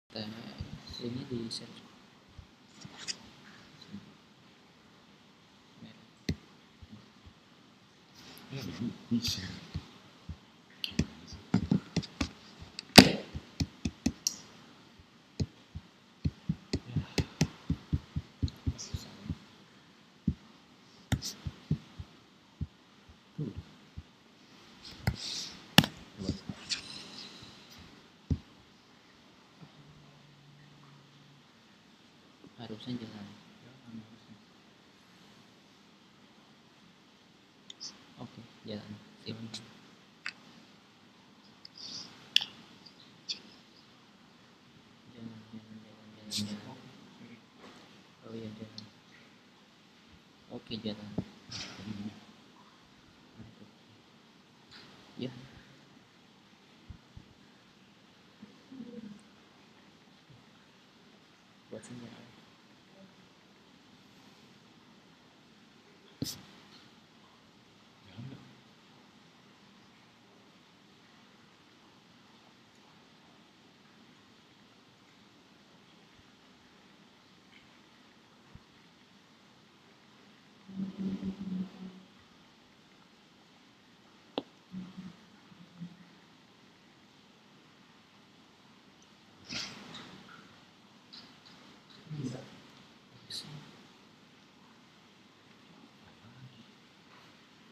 tes ini di share. Bisa. Harusnya jalan. Oke, jalan. Sip. Jalan. Oh iya, jalan. Oke, jalan. Ya. Buat sinyal.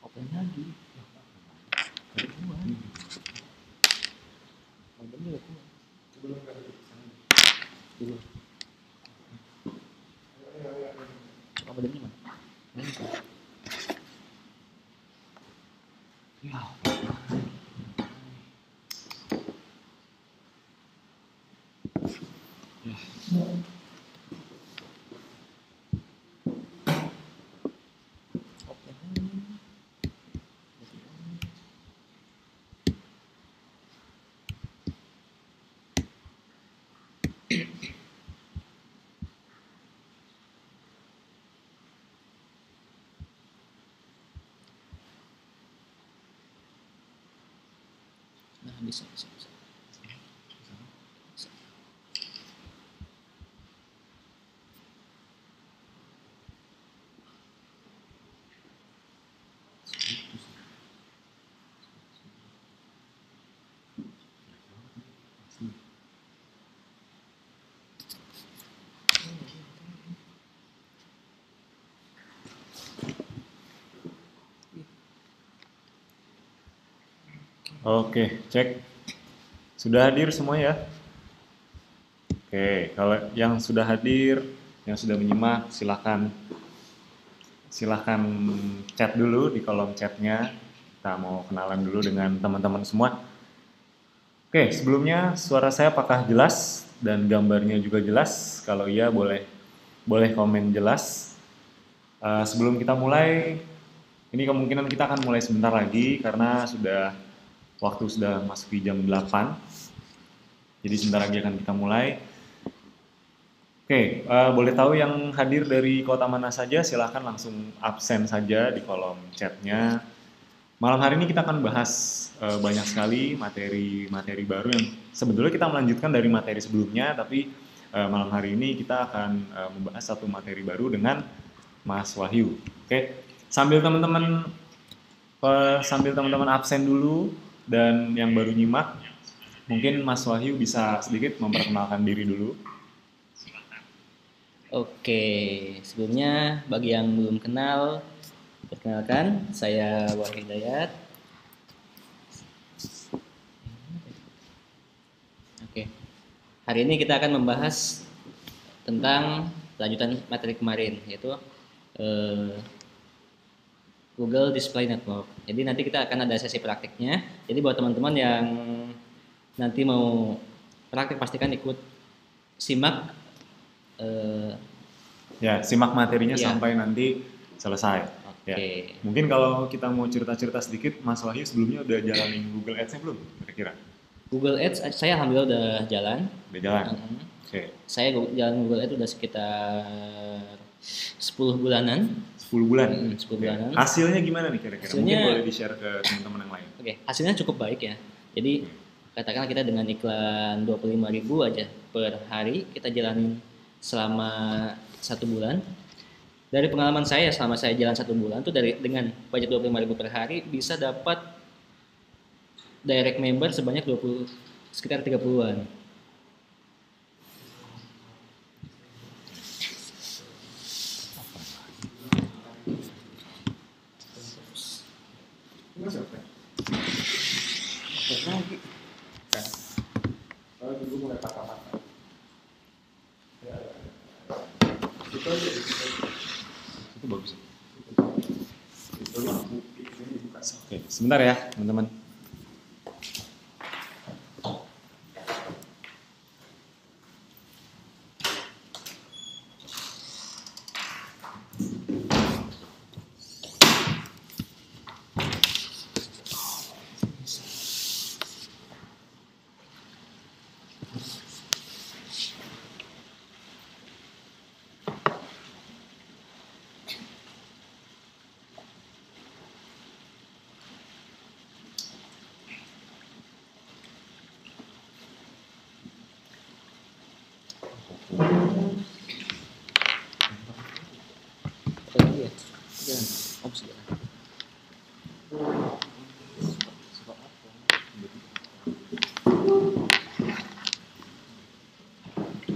Open lagi. Modemnya udah kuat. Belum kan? Belum. Coba modemnya mana? Ini tuh. Ya. Open lagi. Nah, bisa. Oke, cek. Sudah hadir semua ya? Oke, kalau yang sudah hadir, yang sudah menyimak, silahkan chat dulu di kolom chatnya. Kita mau kenalan dulu dengan teman-teman semua. Oke, sebelumnya suara saya apakah jelas dan gambarnya juga jelas? Kalau iya boleh komen jelas. Sebelum kita mulai, ini kemungkinan kita akan mulai sebentar lagi karena waktu sudah masuk di jam 8. Jadi sebentar lagi akan kita mulai. Oke, boleh tahu yang hadir dari kota mana saja, silahkan langsung absen saja di kolom chatnya. Malam hari ini kita akan bahas banyak sekali materi-materi baru yang sebetulnya kita melanjutkan dari materi sebelumnya, tapi malam hari ini kita akan membahas satu materi baru dengan Mas Wahyu. Oke, sambil teman-teman absen dulu dan yang baru nyimak, mungkin Mas Wahyu bisa sedikit memperkenalkan diri dulu. Oke, sebelumnya bagi yang belum kenal, perkenalkan saya Wahyu Dayat. Oke, hari ini kita akan membahas tentang lanjutan materi kemarin, yaitu Google Display Network. Jadi nanti kita akan ada sesi praktiknya. Jadi buat teman-teman yang nanti mau praktik pastikan ikut simak. Ya, simak materinya Iya. sampai nanti selesai. Oke. Ya. Mungkin kalau kita mau cerita-cerita sedikit, Mas Wahyu sebelumnya udah jalanin Google Ads-nya belum kira-kira? Google Ads saya alhamdulillah udah jalan. Udah jalan? Oke. Saya jalan Google Ads udah sekitar 10 bulanan. 10 bulan? 10 bulanan. Hasilnya gimana nih kira-kira? Mungkin boleh di-share ke teman-teman yang lain. Oke, hasilnya cukup baik ya. Jadi Katakanlah kita dengan iklan 25.000 aja per hari kita jalanin selama 1 bulan. Dari pengalaman saya selama saya jalan 1 bulan tuh dengan budget 25.000 per hari bisa dapat direct member sebanyak 20 sekitar 30-an. Itu bagus. Oke, sebentar ya teman-teman. Apa lagi ya? Opsi ya.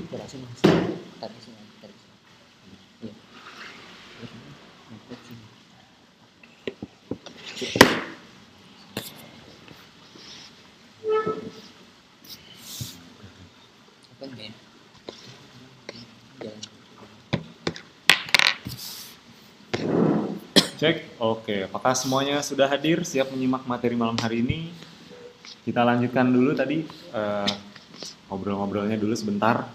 Berhasil mas. Tarik sini. Iya. Apa enggak ya? Jalan. Cek, oke. Apakah semuanya sudah hadir, siap menyimak materi malam hari ini? Kita lanjutkan dulu tadi ngobrol-ngobrolnya dulu sebentar.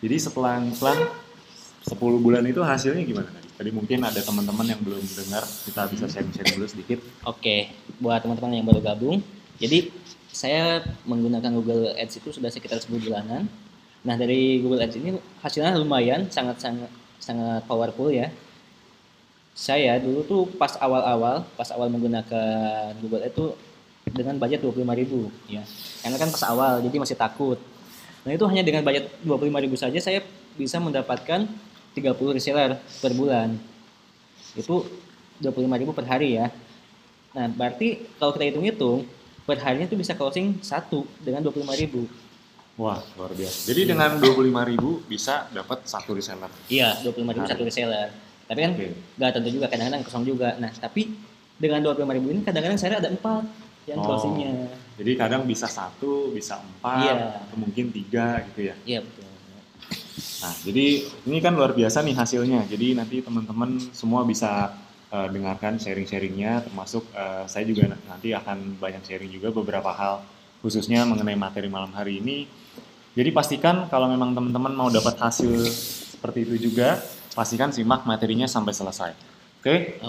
Jadi setelah iklan 10 bulan itu hasilnya gimana tadi? Tadi mungkin ada teman-teman yang belum dengar, kita bisa sharing-sharing dulu sedikit. Oke, buat teman-teman yang baru gabung, jadi saya menggunakan Google Ads itu sudah sekitar 10 bulanan. Nah dari Google Ads ini hasilnya lumayan, sangat powerful ya. Saya dulu tuh pas awal menggunakan Google Ads itu dengan budget 25.000 ya. Karena kan pas awal jadi masih takut. Nah itu hanya dengan budget 25.000 saja saya bisa mendapatkan 30 reseller per bulan. Itu 25.000 per hari ya. Nah berarti kalau kita hitung-hitung per harinya itu bisa closing 1 dengan 25.000. Wah, luar biasa. Jadi dengan 25.000 bisa dapat 1 reseller. Iya, 25.000 satu reseller. Tapi kan nggak tentu juga, kadang-kadang kosong juga. Nah, tapi dengan 25.000 ini kadang-kadang saya ada 4 yang closingnya. Jadi kadang bisa 1, bisa 4, atau mungkin 3 gitu ya. Iya, betul. Nah, jadi ini kan luar biasa nih hasilnya. Jadi nanti teman-teman semua bisa dengarkan sharing-sharingnya, termasuk saya juga nanti akan banyak sharing juga beberapa hal khususnya mengenai materi malam hari ini. Jadi pastikan kalau memang teman-teman mau dapat hasil seperti itu juga, pastikan simak materinya sampai selesai. Oke?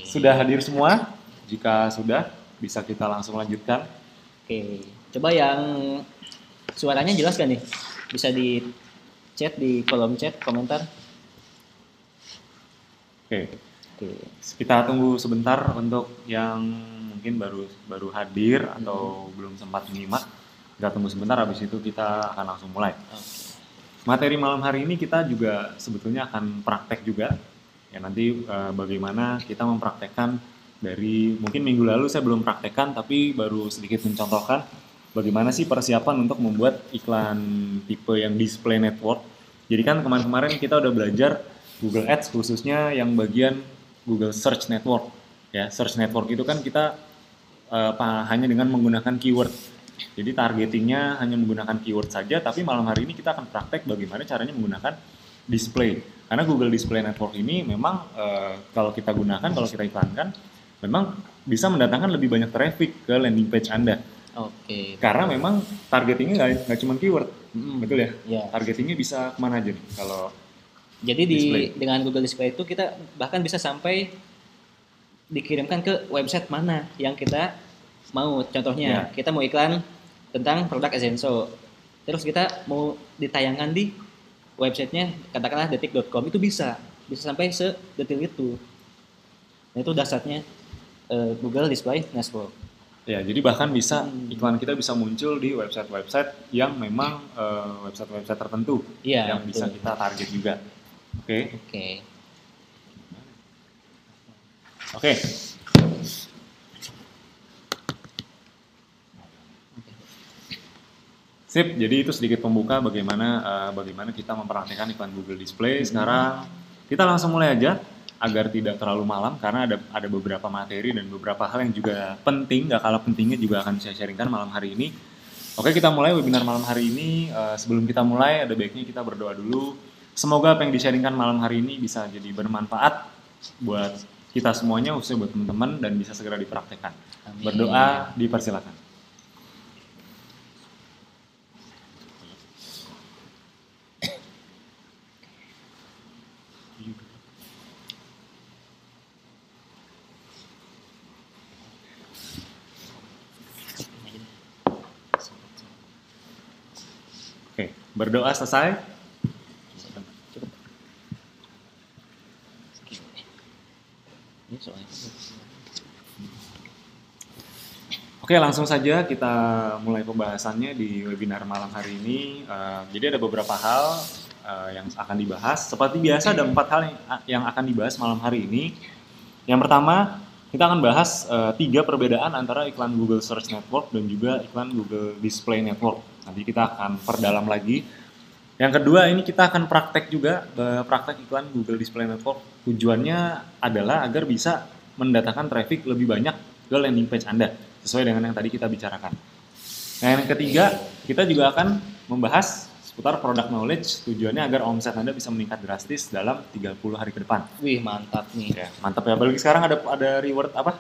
Sudah hadir semua? Jika sudah, bisa kita langsung lanjutkan. Oke, coba yang suaranya jelas gak nih? Bisa di chat di kolom chat komentar. Oke. Kita tunggu sebentar untuk yang mungkin baru hadir atau belum sempat menyimak. Kita tunggu sebentar, habis itu kita akan langsung mulai. Materi malam hari ini kita juga sebetulnya akan praktek juga. Ya nanti bagaimana kita mempraktekkan dari mungkin minggu lalu saya belum praktekkan tapi baru sedikit mencontohkan bagaimana sih persiapan untuk membuat iklan tipe yang display network. Jadi kan kemarin-kemarin kita udah belajar Google Ads khususnya yang bagian Google Search Network. Ya, Search Network itu kan kita hanya dengan menggunakan keyword. Jadi targetingnya hanya menggunakan keyword saja, tapi malam hari ini kita akan praktek bagaimana caranya menggunakan display. Karena Google Display Network ini memang kalau kita gunakan, kalau kita iklankan, memang bisa mendatangkan lebih banyak traffic ke landing page Anda. Karena memang targetingnya nggak cuma keyword, betul ya? Yeah. Targetingnya bisa kemana aja nih kalau jadi dengan Google Display itu kita bahkan bisa sampai dikirimkan ke website mana yang kita mau. Contohnya kita mau iklan tentang produk Esenso, terus kita mau ditayangkan di websitenya katakanlah detik.com, itu bisa sampai sedetil itu. Nah itu dasarnya Google Display Network. Ya, jadi bahkan bisa iklan kita bisa muncul di website-website yang memang website-website tertentu Iya, yang bisa betul. kita target juga. Oke, Oke. oke. Sip, jadi itu sedikit pembuka bagaimana kita mempraktikkan iklan Google Display. Sekarang kita langsung mulai aja agar tidak terlalu malam karena ada beberapa materi dan beberapa hal yang juga penting, gak kalah pentingnya juga akan saya sharingkan malam hari ini. Oke, kita mulai webinar malam hari ini. Sebelum kita mulai, ada baiknya kita berdoa dulu. Semoga apa yang di-sharingkan malam hari ini bisa jadi bermanfaat buat kita semuanya, khususnya buat teman-teman, dan bisa segera dipraktekkan. Amin. Berdoa, dipersilakan. Oke, berdoa selesai. Cukup. Ini soalnya. Oke, langsung saja kita mulai pembahasannya di webinar malam hari ini. Jadi ada beberapa hal yang akan dibahas. Seperti biasa ada 4 hal yang akan dibahas malam hari ini. Yang pertama, kita akan bahas 3 perbedaan antara iklan Google Search Network dan juga iklan Google Display Network. Nanti kita akan perdalam lagi. Yang kedua, ini kita akan praktek juga, praktek iklan Google Display Network. Tujuannya adalah agar bisa mendatangkan traffic lebih banyak ke landing page Anda, sesuai dengan yang tadi kita bicarakan. Nah, yang ketiga, kita juga akan membahas seputar product knowledge, tujuannya agar omset Anda bisa meningkat drastis dalam 30 hari ke depan. Wih, mantap nih. Ya, mantap ya, apalagi sekarang ada reward apa?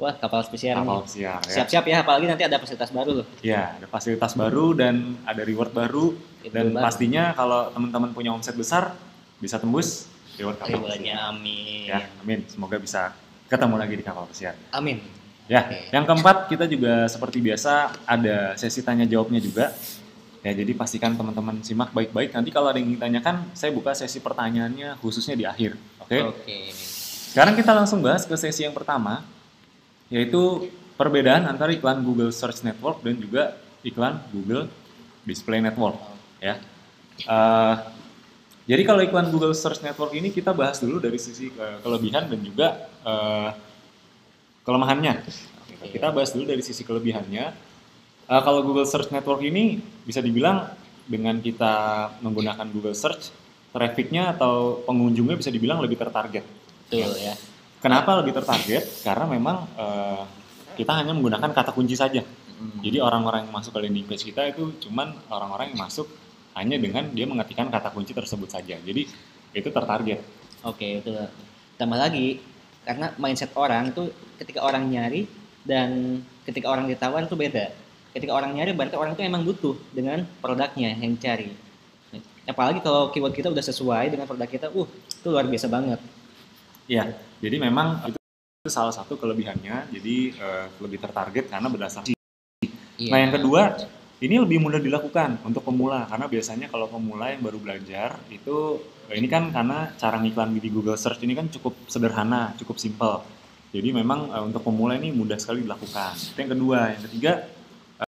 Wah, kapal pesiar Kapal nih. pesiar ya. Siap-siap ya, apalagi nanti ada fasilitas baru loh. Ya, ada fasilitas baru dan ada reward baru. Dan Baru. pastinya kalau teman-teman punya omset besar, bisa tembus reward kapal pesiar. Rewardnya amin. Ya, amin. Semoga bisa ketemu lagi di kapal pesiar. Amin. Ya, Oke. yang keempat kita juga seperti biasa ada sesi tanya jawabnya juga. Ya, jadi pastikan teman-teman simak baik-baik. Nanti kalau ada yang ditanyakan, saya buka sesi pertanyaannya khususnya di akhir. Oke? Oke. Sekarang kita langsung bahas ke sesi yang pertama, yaitu perbedaan antara iklan Google Search Network dan juga iklan Google Display Network. Ya. Jadi kalau iklan Google Search Network ini kita bahas dulu dari sisi kelebihan dan juga kelemahannya. Kita bahas dulu dari sisi kelebihannya. Kalau Google Search Network ini bisa dibilang dengan kita menggunakan Google Search, trafficnya atau pengunjungnya bisa dibilang lebih tertarget. Betul ya. Kenapa lebih tertarget? Karena memang kita hanya menggunakan kata kunci saja. Jadi orang-orang yang masuk ke landing page kita itu cuman orang-orang yang masuk hanya dengan dia mengetikkan kata kunci tersebut saja. Jadi itu tertarget. Oke, itu tambah lagi karena mindset orang itu ketika orang nyari dan ketika orang ditawar itu beda. Ketika orang nyari berarti orang itu emang butuh dengan produknya yang cari. Apalagi kalau keyword kita udah sesuai dengan produk kita, itu luar biasa banget. Iya, jadi memang itu salah satu kelebihannya. Jadi lebih tertarget karena berdasarkan. Iya. Nah, yang kedua, ini lebih mudah dilakukan untuk pemula karena biasanya kalau pemula yang baru belajar itu ini kan karena cara ngiklan di Google Search ini kan cukup sederhana, cukup simple. Jadi memang untuk pemula ini mudah sekali dilakukan. Itu yang kedua. Yang ketiga,